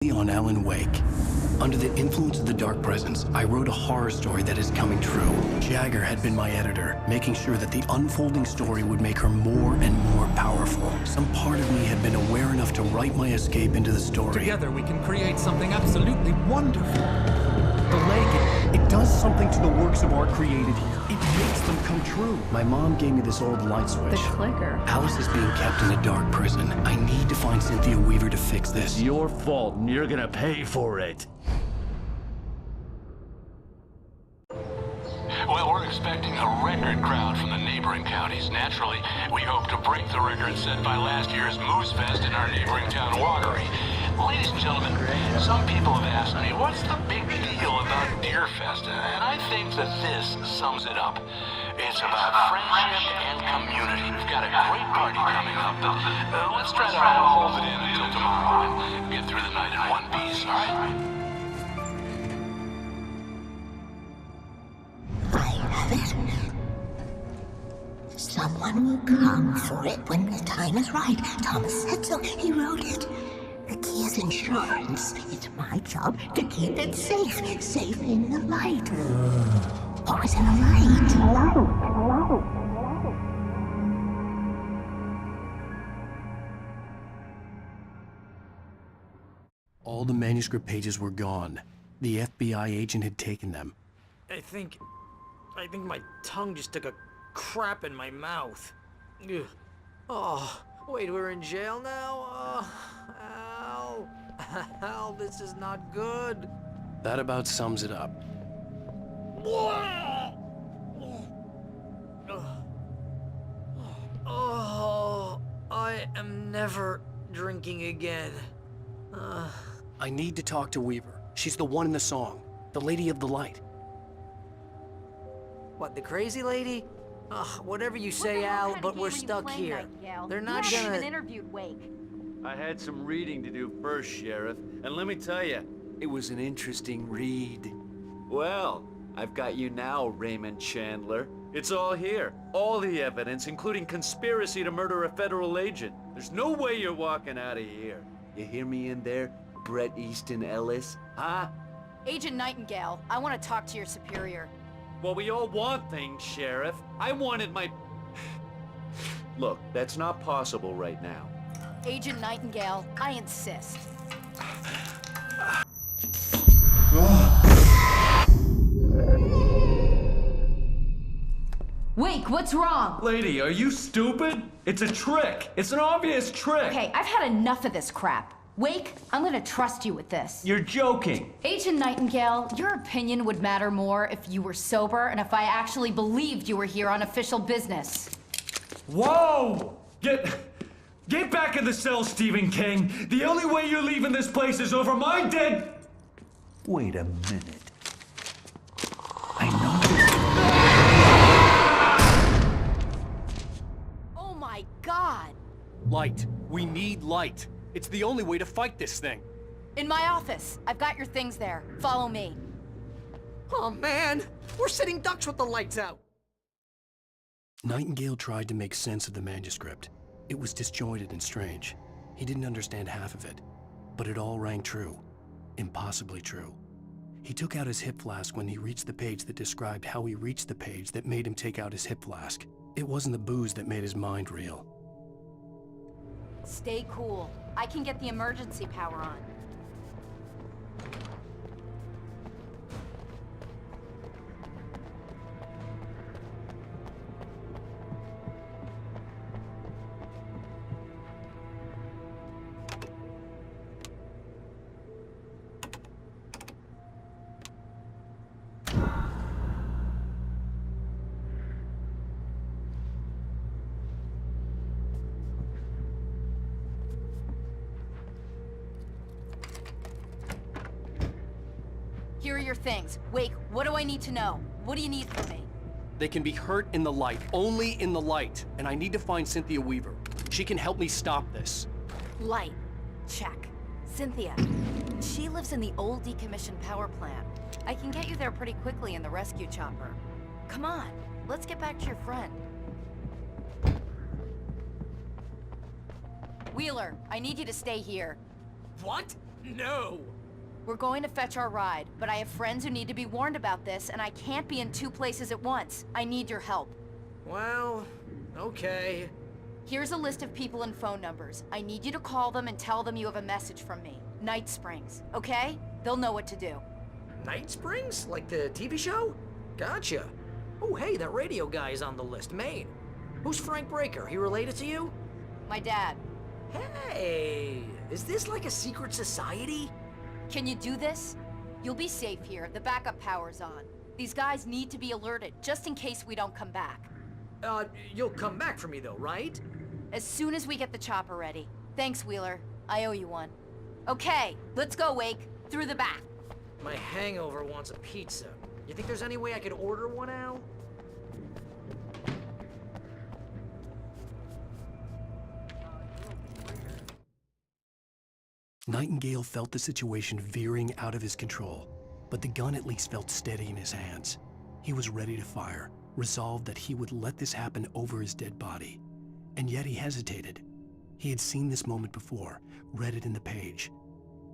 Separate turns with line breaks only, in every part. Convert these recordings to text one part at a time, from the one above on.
On Alan Wake. Under the influence of the dark presence, I wrote a horror story that is coming true. Jagger had been my editor, making sure that the unfolding story would make her more and more powerful. Some part of me had been aware enough to write my escape into the story.
Together we can create something absolutely wonderful.
The lake, it does something to the works of art created here. It makes them come true. My mom gave me this old light switch.
The clicker.
Alice is being kept in a dark prison. I need to find Cynthia Weaver to fix this.
It's your fault, and you're gonna pay for it.
Well, we're expecting a record crowd from the neighboring counties. Naturally, we hope to break the record set by last year's Moose Fest in our neighboring town, Watery. Ladies and gentlemen, some people have asked me, what's the big deal about Deer Fest? And I think that this sums it up. It's about friendship and community. We've got a great party coming up, but let's try to hold it in until tomorrow and get through the night in one piece, all right?
I have it. Someone will come for it when the time is right. Thomas said so. He wrote it. The key is insurance. It's my job to keep it safe. Safe in the light. Always in the light.
All the manuscript pages were gone. The FBI agent had taken them.
I think my tongue just took a crap in my mouth. Ugh. Oh, wait, we're in jail now? Oh, Al. Al, this is not good.
That about sums it up.
Oh, I am never drinking again.
I need to talk to Weaver. She's the one in the song. The Lady of the Light.
What, the crazy lady? Ugh, whatever you say, Al, but we're stuck here. They're not
You haven't
gonna...
even interviewed Wake.
I had some reading to do first, Sheriff, and let me tell you, it was an interesting read. Well, I've got you now, Raymond Chandler. It's all here. All the evidence, including conspiracy to murder a federal agent. There's no way you're walking out of here. You hear me in there, Bret Easton Ellis? Huh?
Agent Nightingale, I want to talk to your superior.
Well, we all want things, Sheriff. I wanted my... Look, that's not possible right now.
Agent Nightingale, I insist. Wake, what's wrong?
Lady, are you stupid? It's a trick. It's an obvious trick.
Okay, I've had enough of this crap. Wake, I'm gonna trust you with this.
You're joking.
Agent Nightingale, your opinion would matter more if you were sober and if I actually believed you were here on official business.
Whoa! Get back in the cell, Stephen King. The only way you're leaving this place is over my dead... Wait a minute. I know...
Oh my God!
Light. We need light. It's the only way to fight this thing.
In my office. I've got your things there. Follow me.
Oh, man! We're sitting ducks with the lights out!
Nightingale tried to make sense of the manuscript. It was disjointed and strange. He didn't understand half of it. But it all rang true. Impossibly true. He took out his hip flask when he reached the page that described how he reached the page that made him take out his hip flask. It wasn't the booze that made his mind reel.
Stay cool. I can get the emergency power on. Here are your things. Wake, what do I need to know? What do you need from me?
They can be hurt in the light, only in the light. And I need to find Cynthia Weaver. She can help me stop this.
Light. Check. Cynthia. She lives in the old decommissioned power plant. I can get you there pretty quickly in the rescue chopper. Come on, let's get back to your friend. Wheeler, I need you to stay here.
What? No!
We're going to fetch our ride, but I have friends who need to be warned about this, and I can't be in 2 places at once. I need your help.
Well, okay.
Here's a list of people and phone numbers. I need you to call them and tell them you have a message from me. Night Springs, okay? They'll know what to do.
Night Springs? Like the TV show? Gotcha. Oh, hey, that radio guy is on the list, Maine. Who's Frank Breaker? He related to you?
My dad.
Hey, is this like a secret society?
Can you do this? You'll be safe here. The backup power's on. These guys need to be alerted, just in case we don't come back.
You'll come back for me though, right?
As soon as we get the chopper ready. Thanks, Wheeler. I owe you one. Okay, let's go, Wake. Through the back.
My hangover wants a pizza. You think there's any way I could order one, Al?
Nightingale felt the situation veering out of his control, but the gun at least felt steady in his hands. He was ready to fire, resolved that he would let this happen over his dead body. And yet he hesitated. He had seen this moment before, read it in the page.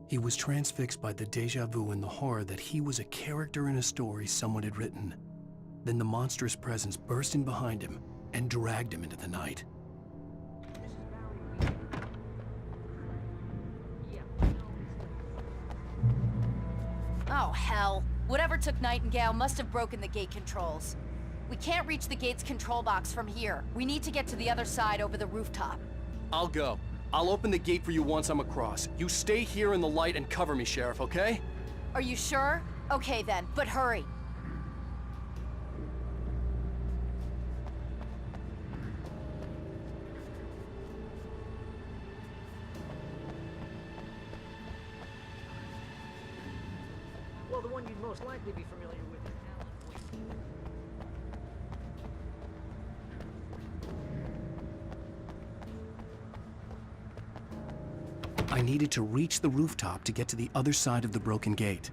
He was transfixed by the déjà vu and the horror that he was a character in a story someone had written. Then the monstrous presence burst in behind him and dragged him into the night.
Oh, hell. Whatever took Nightingale must have broken the gate controls. We can't reach the gate's control box from here. We need to get to the other side over the rooftop.
I'll go. I'll open the gate for you once I'm across. You stay here in the light and cover me, Sheriff, okay?
Are you sure? Okay then, but hurry.
Well, the one you'd most likely be familiar with is Alan Boyd.
I needed to reach the rooftop to get to the other side of the broken gate.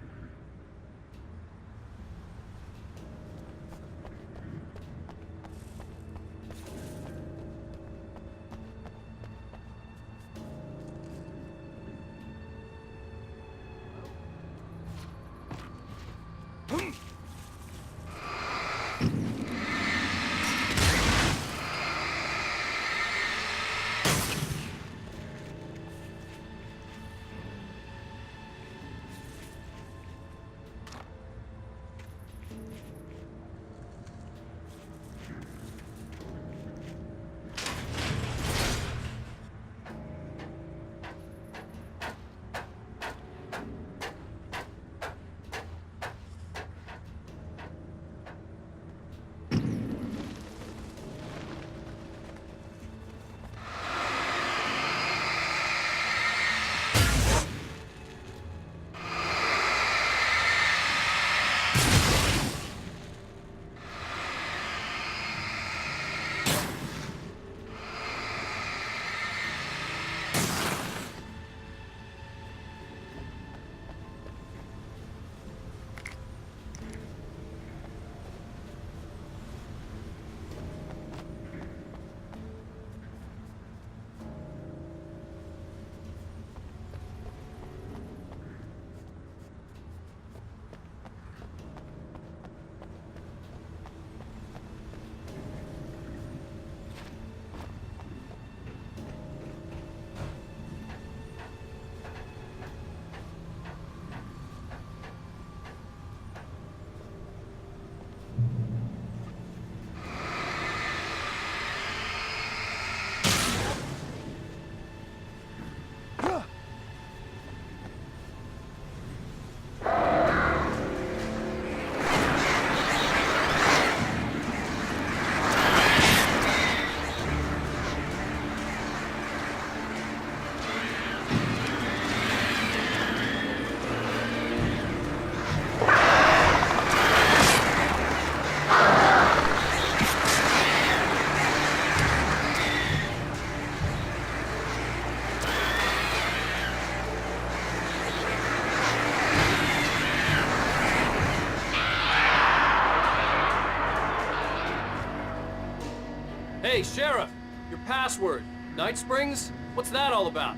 Hey, Sheriff! Your password. Night Springs? What's that all about?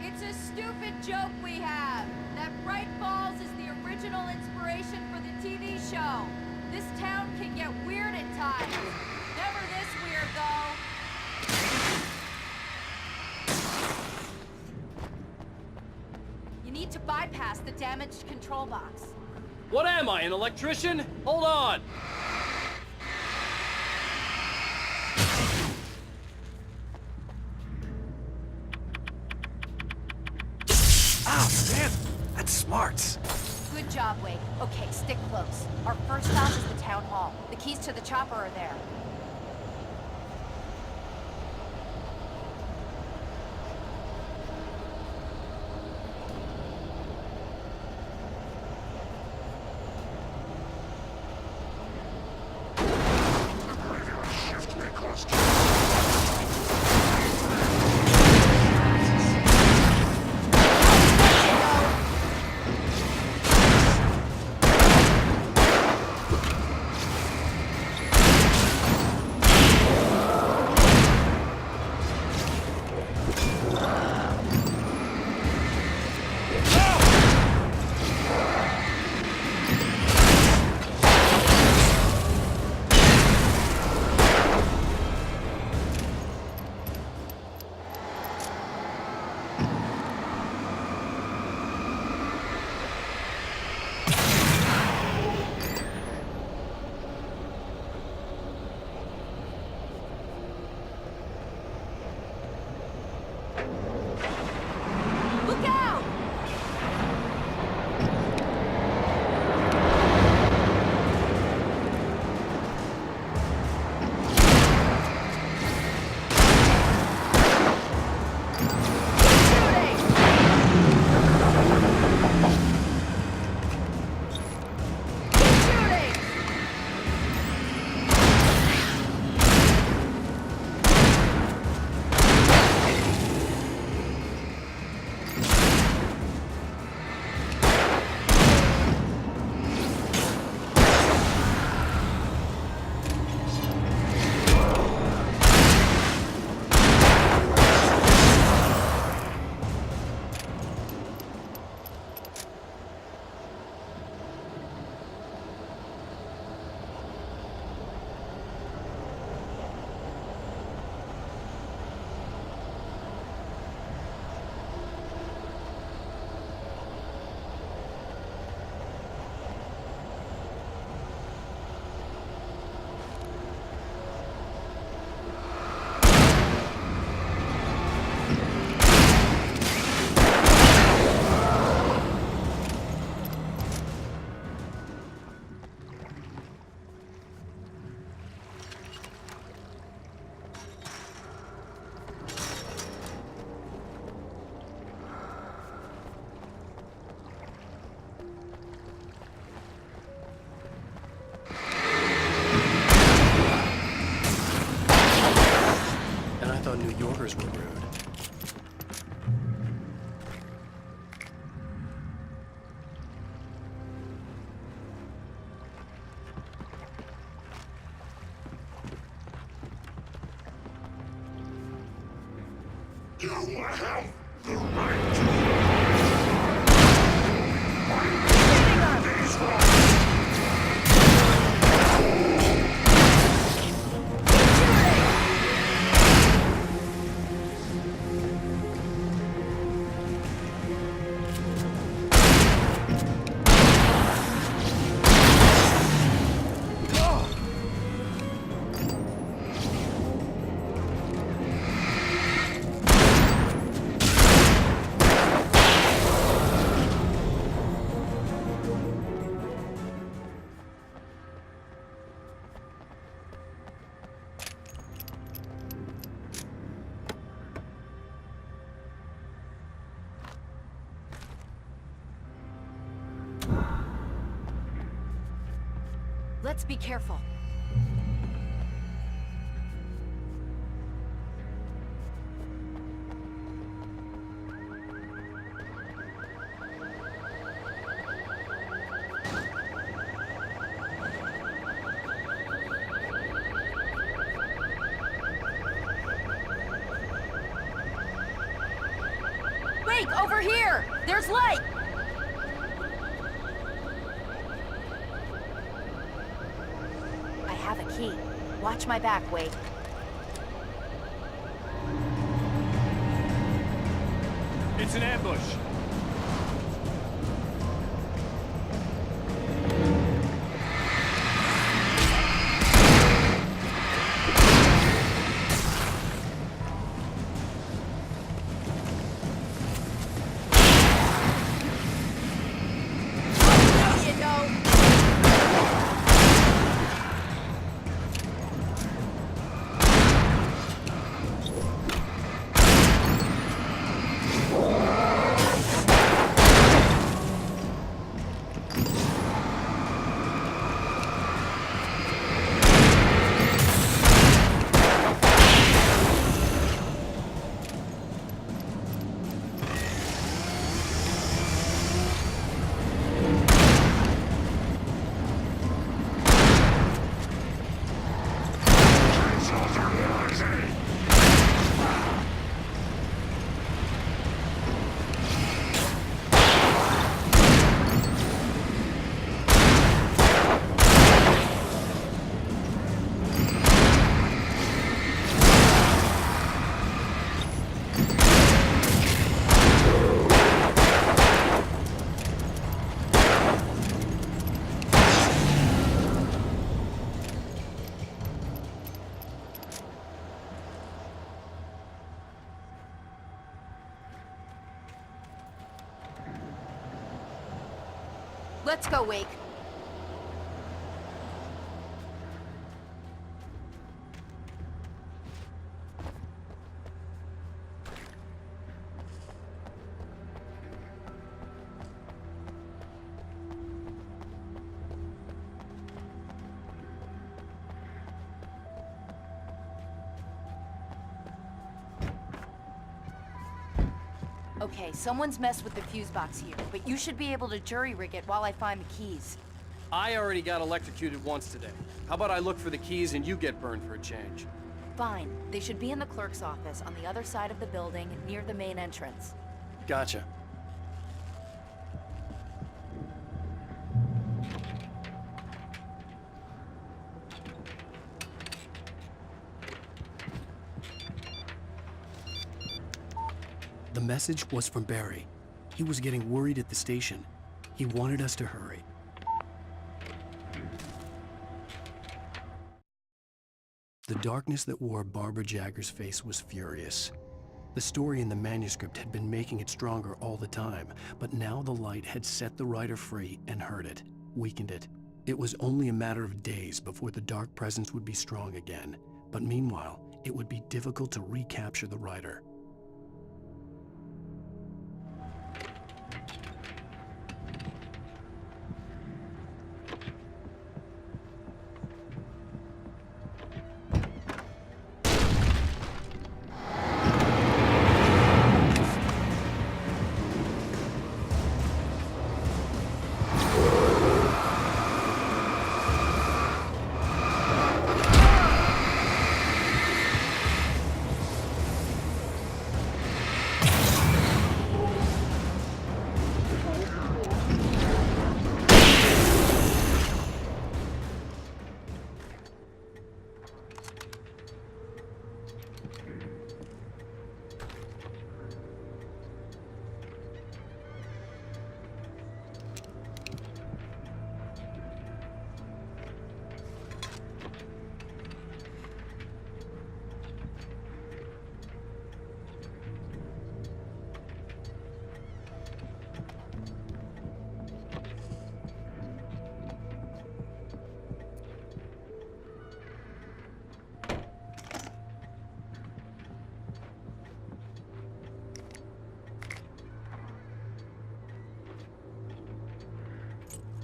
It's a stupid joke we have. get weird at times. Never this weird, though. You need to bypass the damaged control box.
What am I, an electrician? Hold on!
Oh, man! That's smart.
Good job, Wade. Okay, stick close. Our first stop is the town hall. The keys to the chopper are there. Look out!
And I thought New Yorkers were rude.
Let's be careful. Wait, over here! There's light! I a key. Watch my back, Wade.
It's an ambush.
Let's go, Wake. Okay, someone's messed with the fuse box here, but you should be able to jury-rig it while I find the keys.
I already got electrocuted once today. How about I look for the keys and you get burned for a change?
Fine. They should be in the clerk's office on the other side of the building, near the main entrance.
Gotcha.
The message was from Barry. He was getting worried at the station. He wanted us to hurry. The darkness that wore Barbara Jagger's face was furious. The story in the manuscript had been making it stronger all the time, but now the light had set the writer free and hurt it, weakened it. It was only a matter of days before the dark presence would be strong again, but meanwhile, it would be difficult to recapture the writer.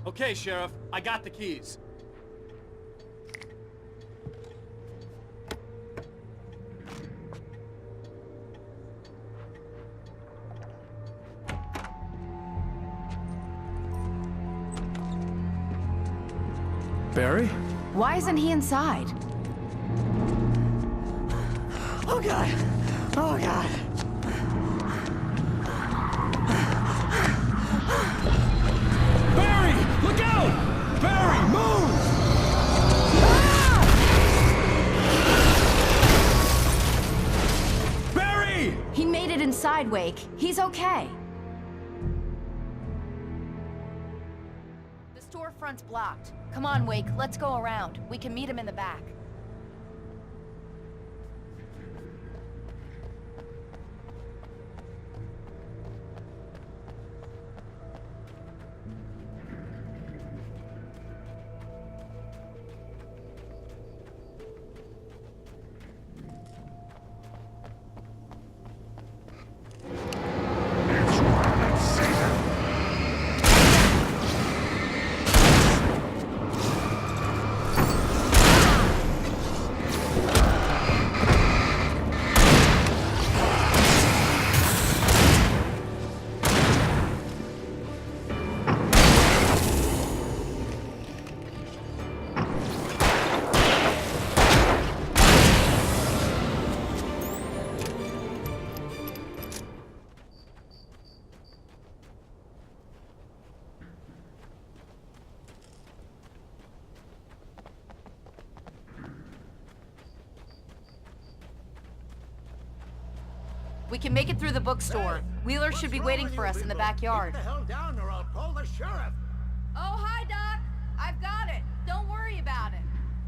Okay, Sheriff, I got the keys.
Barry?
Why isn't he inside?
Oh God! Oh God!
Barry! Look out! Barry, move!
Ah!
outside, Wake. He's okay. The storefront's blocked. Come on, Wake, let's go around. We can meet him in the back. We can make it through the bookstore. Wheeler should be waiting for us in the backyard.
Get the hell down or I'll call the sheriff.
Oh, hi, Doc. I've got it. Don't worry about it.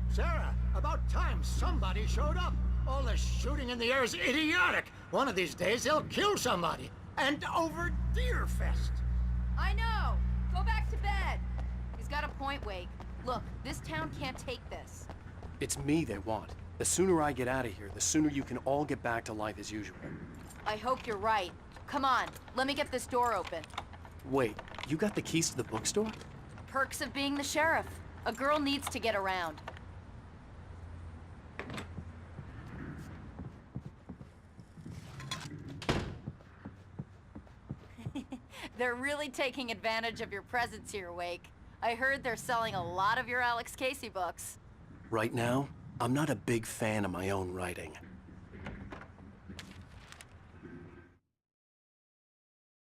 Sarah, about time somebody showed up. All this shooting in the air is idiotic. One of these days they'll kill somebody. And over Deerfest.
I know. Go back to bed. He's got a point, Wake. Look, this town can't take this.
It's me they want. The sooner I get out of here, the sooner you can all get back to life as usual.
I hope you're right. Come on, let me get this door open.
Wait, you got the keys to the bookstore?
Perks of being the sheriff. A girl needs to get around. They're really taking advantage of your presence here, Wake. I heard they're selling a lot of your Alex Casey books.
Right now, I'm not a big fan of my own writing.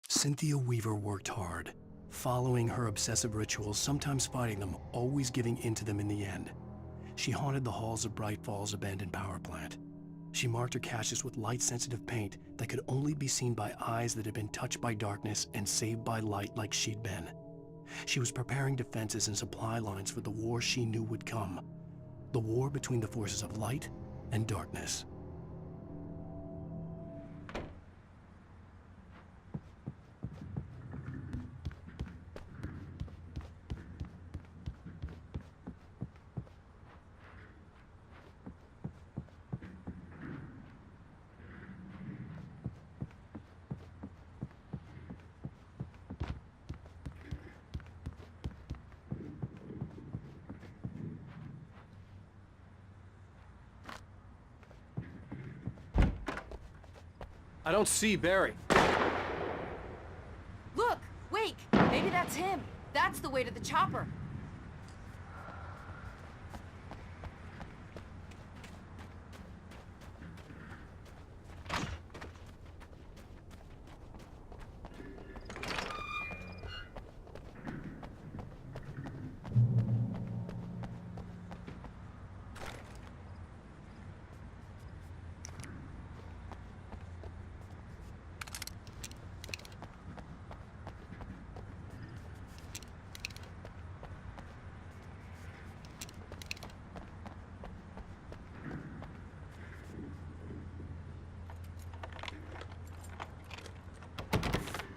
Cynthia Weaver worked hard, following her obsessive rituals, sometimes fighting them, always giving in to them in the end. She haunted the halls of Bright Falls' abandoned power plant. She marked her caches with light-sensitive paint that could only be seen by eyes that had been touched by darkness and saved by light like she'd been. She was preparing defenses and supply lines for the war she knew would come. The war between the forces of light and darkness.
I don't see Barry.
Look! Wake! Maybe that's him. That's the way to the chopper.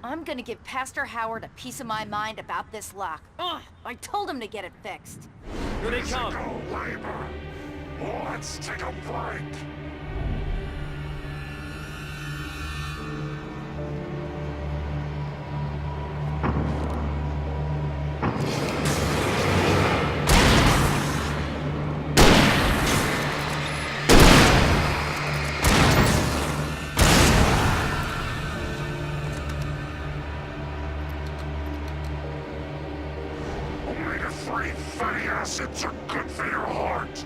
I'm gonna give Pastor Howard a piece of my mind about this lock. Ugh! I told him to get it fixed.
Here they come.
Labor. Let's take a break. Omega-3 fatty acids are good for your heart.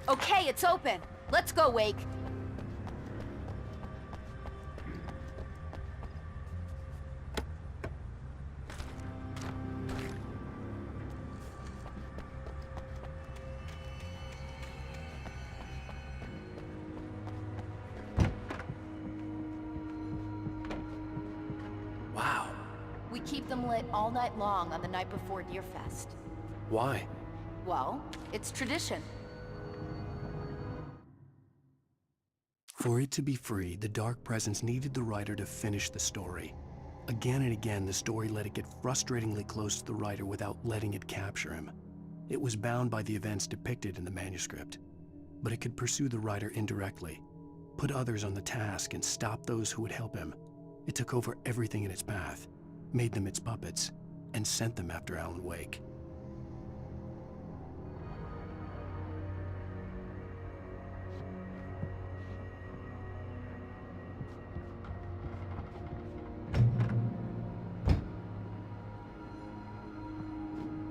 Okay, it's open. Let's go, Wake.
Wow.
We keep them lit all night long on the night before Deer Fest.
Why?
Well, it's tradition.
For it to be free, the Dark Presence needed the writer to finish the story. Again and again, the story let it get frustratingly close to the writer without letting it capture him. It was bound by the events depicted in the manuscript, but it could pursue the writer indirectly, put others on the task, and stop those who would help him. It took over everything in its path, made them its puppets, and sent them after Alan Wake.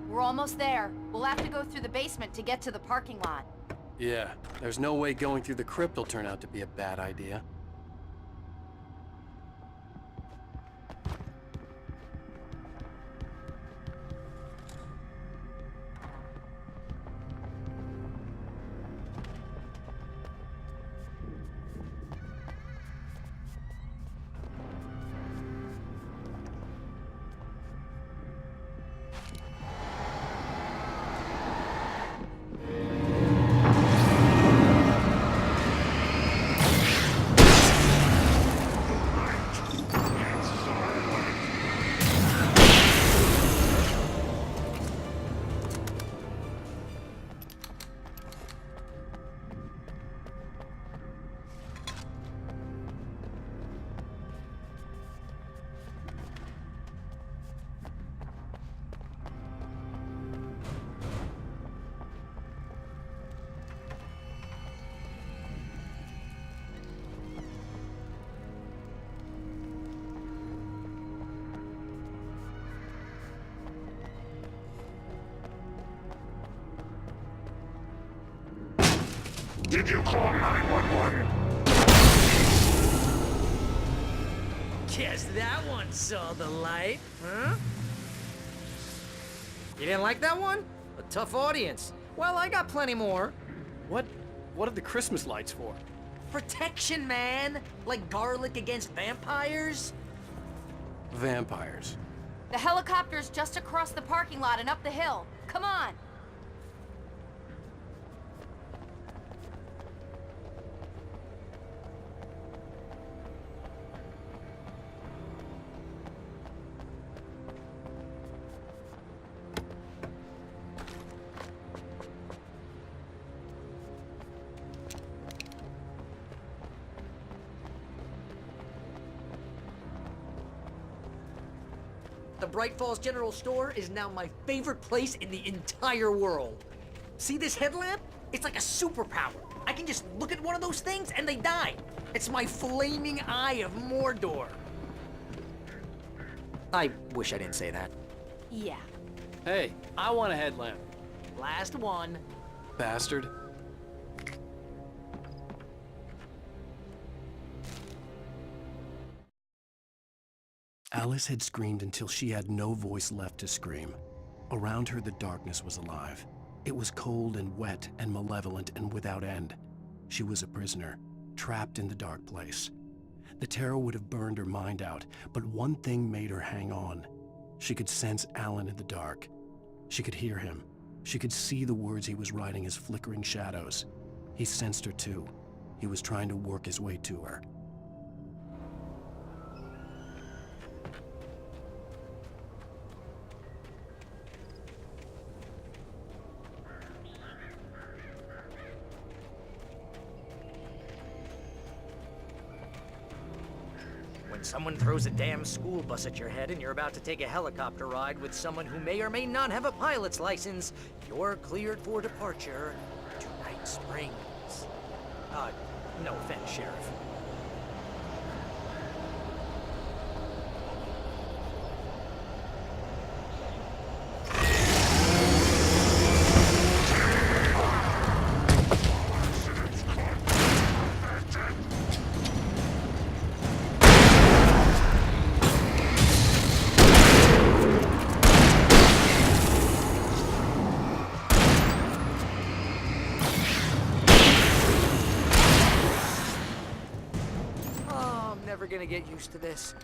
We're almost there. We'll have to go through the basement to get to the parking lot.
Yeah, there's no way going through the crypt will turn out to be a bad idea.
Did you call 911?
Guess that one saw the light, huh? You didn't like that one? A tough audience. Well, I got plenty more.
What are the Christmas lights for?
Protection, man! Like garlic against vampires?
Vampires.
The helicopter's just across the parking lot and up the hill. Come on!
The Bright Falls General Store is now my favorite place in the entire world. See this headlamp? It's like a superpower. I can just look at one of those things and they die. It's my flaming eye of Mordor. I wish I didn't say that.
Yeah.
Hey, I want a headlamp.
Last one.
Bastard.
Alice had screamed until she had no voice left to scream. Around her, the darkness was alive. It was cold and wet and malevolent and without end. She was a prisoner, trapped in the dark place. The terror would have burned her mind out, but one thing made her hang on. She could sense Alan in the dark. She could hear him. She could see the words he was writing as flickering shadows. He sensed her too. He was trying to work his way to her.
When someone throws a damn school bus at your head and you're about to take a helicopter ride with someone who may or may not have a pilot's license, you're cleared for departure to Night Springs. No offense, Sheriff. gonna get used to this.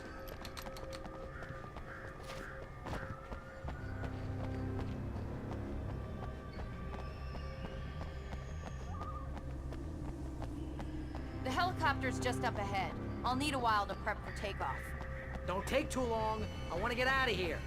The helicopter's just up ahead. I'll need a while to prep for takeoff.
Don't take too long. I want to get out of here.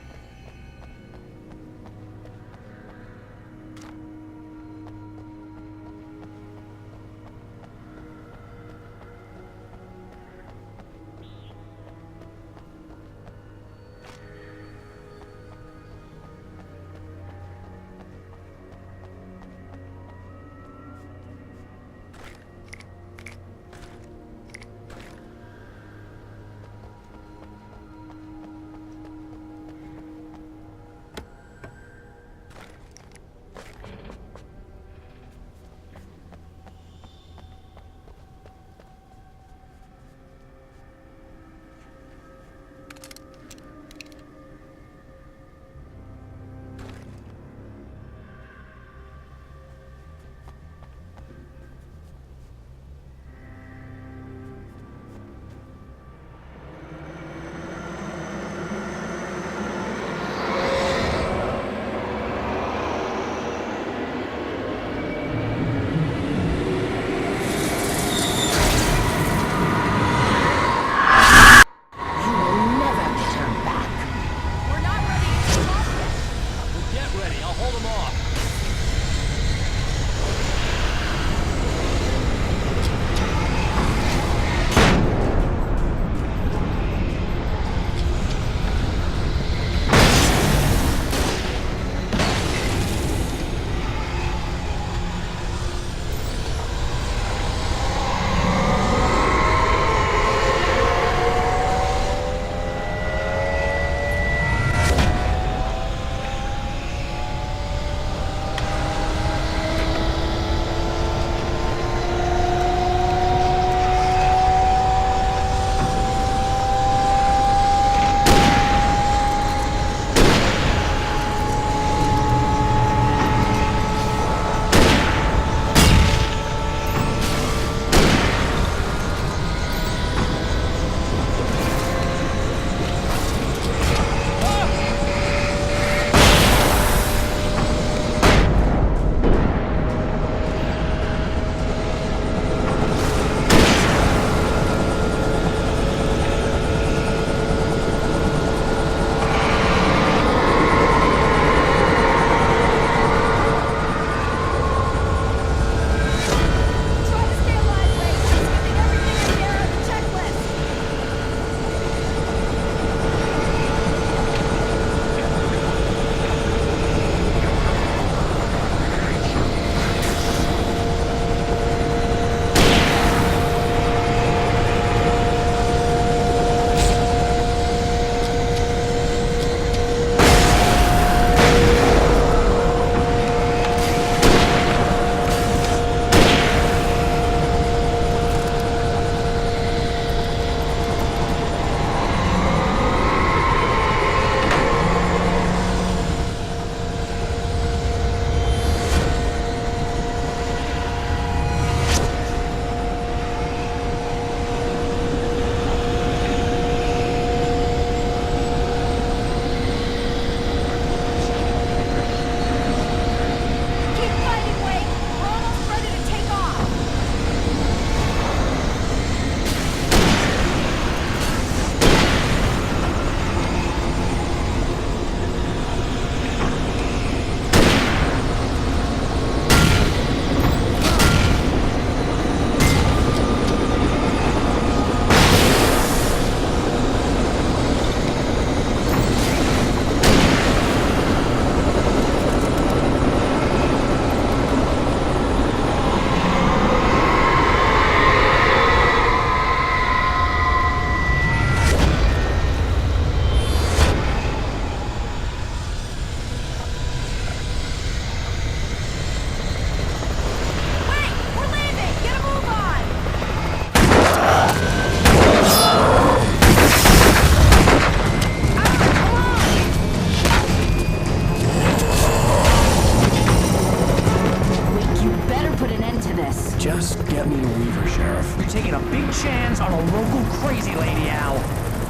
a big chance on a local crazy lady, Al.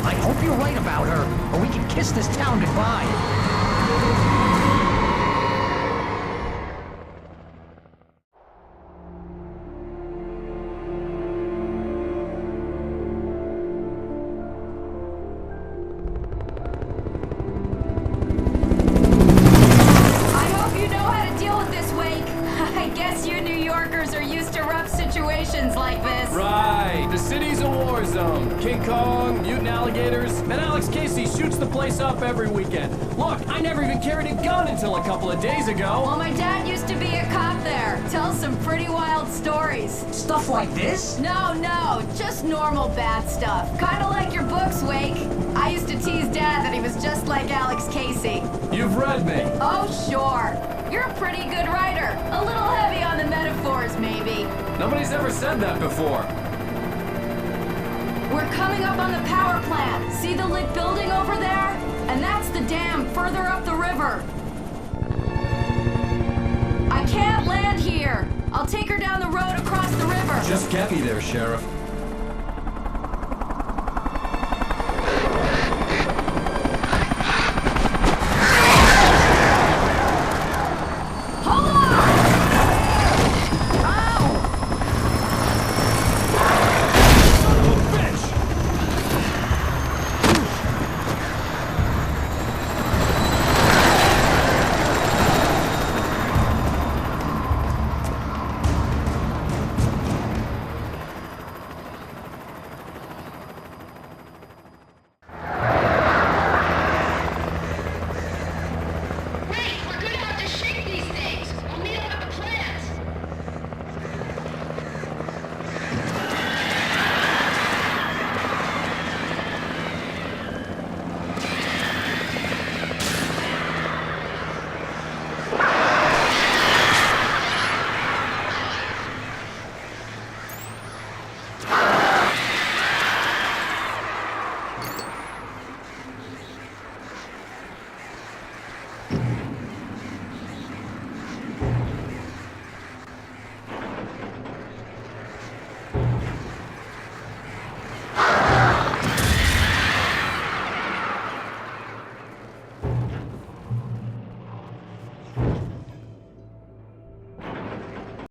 I hope you're right about her, or we can kiss this town goodbye.
Like this.
Right, the city's a war zone. King Kong, mutant alligators, and Alex Casey shoots the place up every weekend. Look, I never even carried a gun until a couple of days ago.
Well, my dad used to be a cop there. Tells some pretty wild stories.
Stuff like this?
No, just normal bad stuff. Kinda like your books, Wake. I used to tease Dad that he was just like Alex Casey.
You've read me.
Oh, sure. You're a pretty good writer. A little heavy on the metaphors, maybe.
Nobody's ever said that before.
We're coming up on the power plant. See the lit building over there? And that's the dam further up the river. I can't land here. I'll take her down the road across the river.
Just get me there, Sheriff.